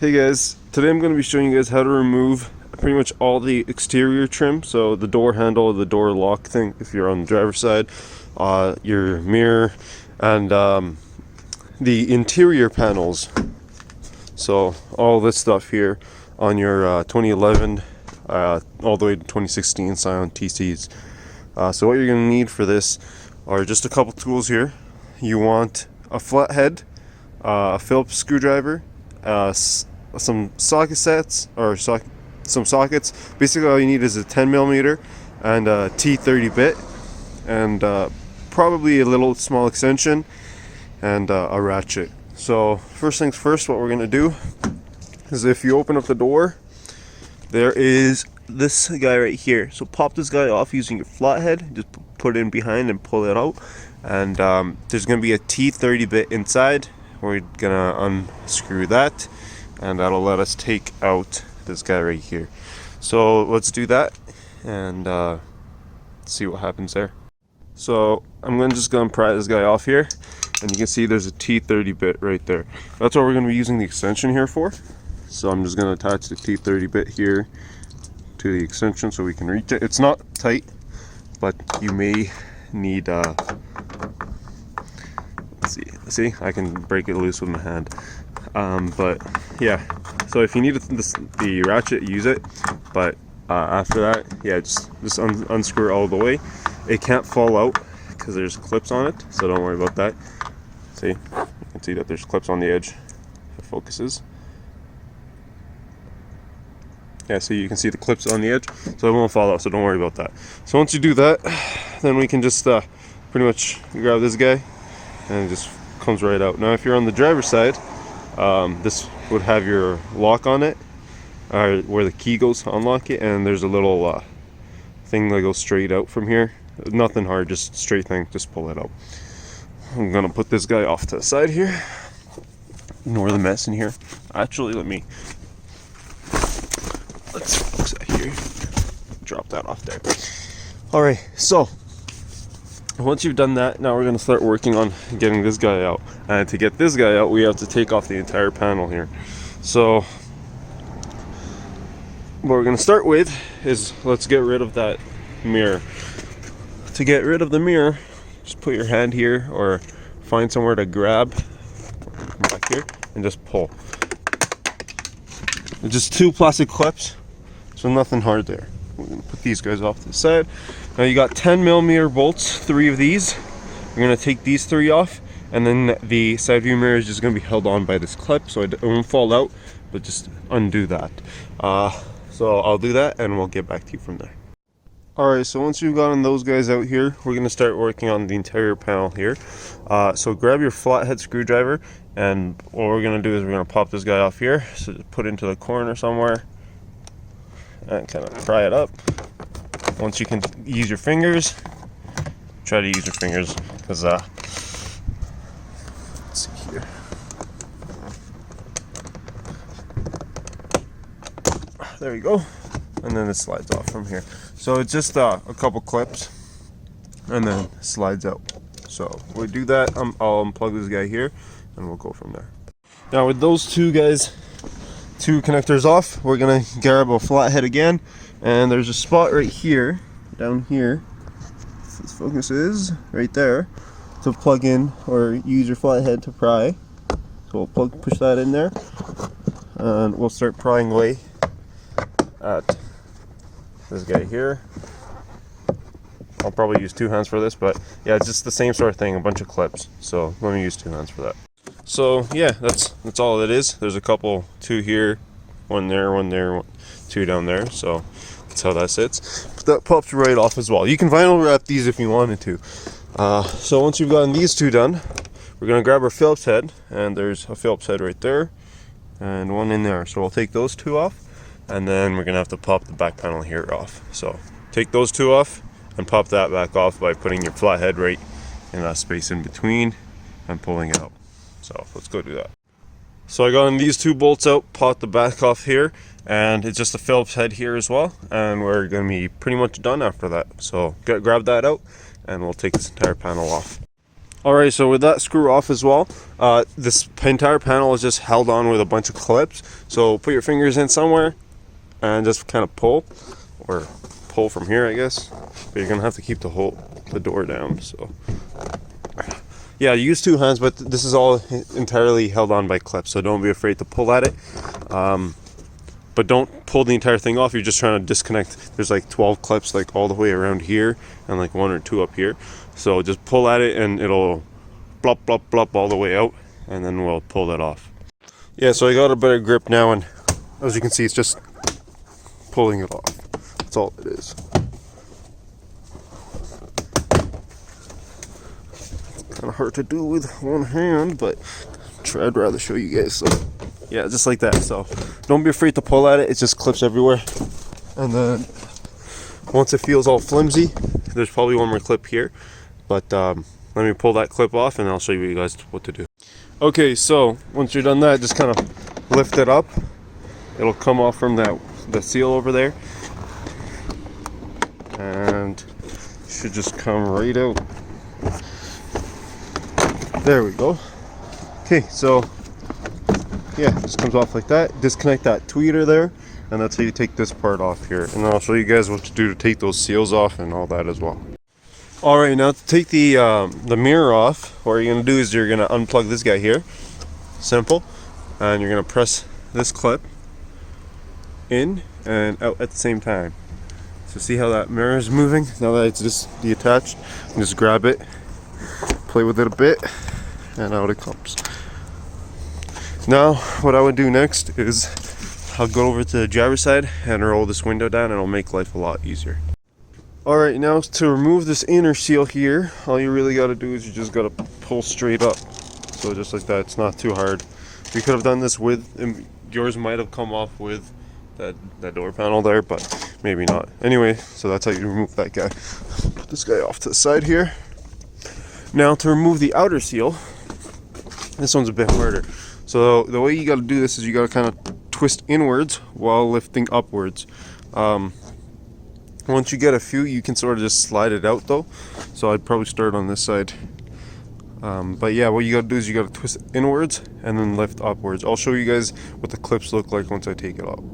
Hey guys, today I'm going to be showing you guys how to remove pretty much all the exterior trim, so the door handle, the door lock thing if you're on the driver's side, your mirror, and the interior panels. So all this stuff here on your 2011 all the way to 2016 Scion TCs. So what you're going to need for this are just a couple tools here. You want a flathead, a Phillips screwdriver, some socket sets or some sockets. Basically all you need is a 10mm and a T30 bit and probably a little small extension and a ratchet. So first things first, what we're going to do is, if you open up the door, there is this guy right here. So pop this guy off using your flathead, just put it in behind and pull it out, and there's going to be a T30 bit inside. We're gonna unscrew that, and that'll let us take out this guy right here. So let's do that and see what happens there. So I'm just gonna pry this guy off here, and you can see there's a T30 bit right there. That's what we're gonna be using the extension here for. So I'm just gonna attach the T30 bit here to the extension so we can reach it. It's not tight, but you may need see, I can break it loose with my hand. But yeah, so if you need the ratchet, use it. But after that, yeah, just unscrew it all the way. It can't fall out because there's clips on it, so don't worry about that. See, you can see that there's clips on the edge. If it focuses. Yeah, so you can see the clips on the edge, so it won't fall out, so don't worry about that. So once you do that, then we can just pretty much grab this guy, and it just comes right out. Now if you're on the driver's side, this would have your lock on it, where the key goes to unlock it, and there's a little thing that goes straight out from here. Nothing hard, just straight thing, just pull it out. I'm gonna put this guy off to the side here. Ignore the mess in here. Actually, let's fix that here. Drop that off there. Alright, so once you've done that, now we're going to start working on getting this guy out. And to get this guy out, we have to take off the entire panel here. So what we're going to start with is, let's get rid of that mirror. To get rid of the mirror, just put your hand here or find somewhere to grab back here and just pull. It's just two plastic clips, so nothing hard there. We're going to put these guys off to the side. Now you got 10mm bolts, 3 of these. We're going to take these 3 off, and then the side view mirror is just going to be held on by this clip, so it won't fall out, but just undo that. So I'll do that, and we'll get back to you from there. Alright, so once you've gotten those guys out here, we're going to start working on the interior panel here. So grab your flathead screwdriver, and what we're going to do is we're going to pop this guy off here, so just put it into the corner somewhere, and kind of pry it up. Once you can use your fingers, try to use your fingers, because let's see here. There you go, and then it slides off from here. So it's just a couple clips, and then it slides out. So we do that. I'll unplug this guy here, and we'll go from there. Now with those two connectors off, we're gonna grab a flathead again, and there's a spot right here, down here, this focus is right there, to plug in or use your flathead to pry. So we'll push that in there, and we'll start prying away at this guy here. I'll probably use 2 hands for this, but yeah, it's just the same sort of thing, a bunch of clips. So let me use 2 hands for that. So yeah, that's all it is. There's a couple, 2 here, 1 there, 2 down there. So that's how that sits. But that pops right off as well. You can vinyl wrap these if you wanted to. So once you've gotten these 2 done, we're gonna grab our Phillips head, and there's a Phillips head right there, and 1 in there. So we'll take those 2 off, and then we're gonna have to pop the back panel here off. So take those 2 off and pop that back off by putting your flathead right in that space in between and pulling it out. So let's go do that. So I got these 2 bolts out, popped the back off here, and it's just a Phillips head here as well, and we're going to be pretty much done after that. So grab that out, and we'll take this entire panel off. Alright, so with that screw off as well, this entire panel is just held on with a bunch of clips. So put your fingers in somewhere and just kind of pull, or pull from here, I guess. But you're gonna have to keep the door down. So yeah, use two hands, but this is all entirely held on by clips. So don't be afraid to pull at it. But don't pull the entire thing off. You're just trying to disconnect. There's like 12 clips like all the way around here and like 1 or 2 up here. So just pull at it and it'll blop blop blop all the way out, and then we'll pull that off. Yeah, so I got a better grip now, and as you can see, it's just pulling it off. That's all it is. Kind of hard to do with one hand, but I'd rather show you guys. So yeah, just like that. So don't be afraid to pull at it. It just clips everywhere, and then once it feels all flimsy, there's probably one more clip here, but let me pull that clip off and I'll show you guys what to do. Okay, so once you're done that, just kind of lift it up. It'll come off from the seal over there, and should just come right out. There we go. Okay, so yeah, just comes off like that. Disconnect that tweeter there, and that's how you take this part off here. And then I'll show you guys what to do to take those seals off and all that as well. Alright, now to take the mirror off, what you're going to do is you're going to unplug this guy here. Simple. And you're going to press this clip in and out at the same time. So see how that mirror is moving? Now that it's just detached, just grab it, play with it a bit, and out it comes. Now, what I would do next is I'll go over to the driver's side and roll this window down, and it'll make life a lot easier. Alright, now to remove this inner seal here, all you really got to do is you just got to pull straight up. So just like that, it's not too hard. We could have done this with, yours might have come off with that door panel there, but maybe not. Anyway, so that's how you remove that guy. Put this guy off to the side here. Now to remove the outer seal, this one's a bit harder. So the way you got to do this is you got to kind of twist inwards while lifting upwards. Once you get a few, you can sort of just slide it out though. So I'd probably start on this side. But yeah, what you got to do is you got to twist inwards and then lift upwards. I'll show you guys what the clips look like once I take it out.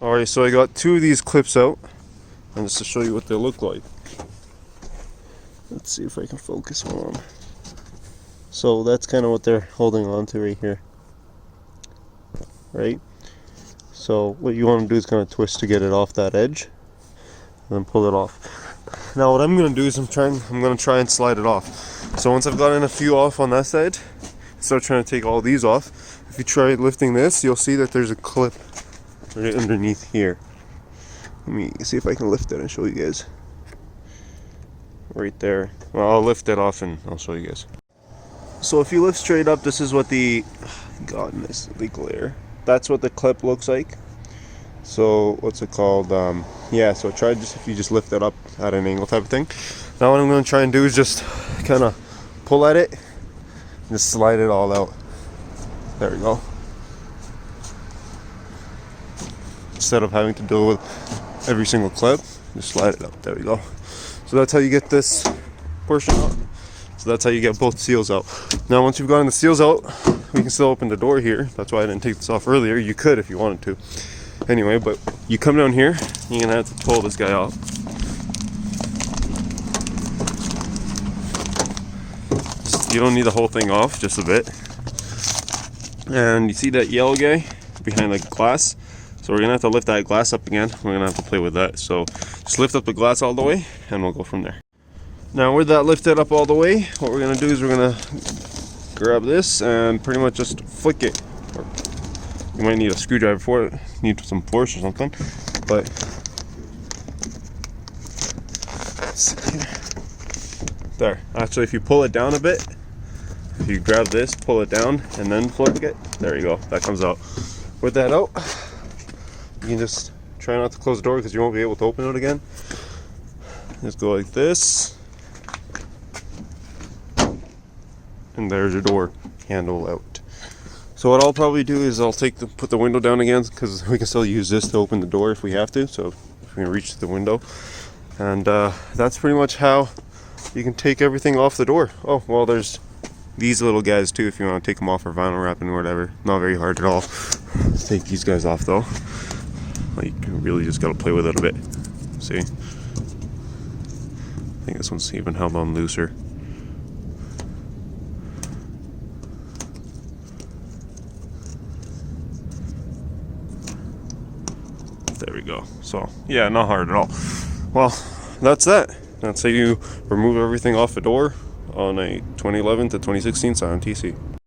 Alright, so I got 2 of these clips out, and just to show you what they look like. Let's see if I can focus on them. So that's kind of what they're holding on to right here. Right? So what you want to do is kind of twist to get it off that edge, and then pull it off. Now what I'm going to do is I'm going to try and slide it off. So once I've gotten a few off on that side, start trying to take all these off. If you try lifting this, you'll see that there's a clip right underneath here. Let me see if I can lift it and show you guys. Right there. Well, I'll lift it off and I'll show you guys. So if you lift straight up, this is what the glare. That's what the clip looks like. So what's it called? Yeah, so try just if you just lift it up at an angle type of thing. Now what I'm going to try and do is just kind of pull at it and just slide it all out. There we go. Instead of having to deal with every single clip, just slide it out. There we go. So that's how you get this portion out. So that's how you get both seals out. Now once you've gotten the seals out, we can still open the door here. That's why I didn't take this off earlier. You could if you wanted to. Anyway, but you come down here, you're gonna have to pull this guy off. You don't need the whole thing off, just a bit. And you see that yellow guy behind the glass? So we're gonna have to lift that glass up again. We're gonna have to play with that. So just lift up the glass all the way and we'll go from there. Now with that lifted up all the way, what we're gonna do is we're gonna grab this and pretty much just flick it. Or you might need a screwdriver for it, need some force or something. But let's see here. There. Actually, if you pull it down a bit, if you grab this, pull it down, and then flick it, there you go. That comes out. With that out, you can just try not to close the door because you won't be able to open it again. Just go like this, and there's your door handle out. So what I'll probably do is I'll put the window down again because we can still use this to open the door if we have to. So if we can reach the window, and that's pretty much how you can take everything off the door. Oh well, there's these little guys too, if you want to take them off for vinyl wrapping or whatever. Not very hard at all. Take these guys off though. Like, you really just gotta play with it a bit. See? I think this one's even held on looser. There we go. So, yeah, not hard at all. Well, that's that. That's how you remove everything off a door on a 2011 to 2016 Scion TC.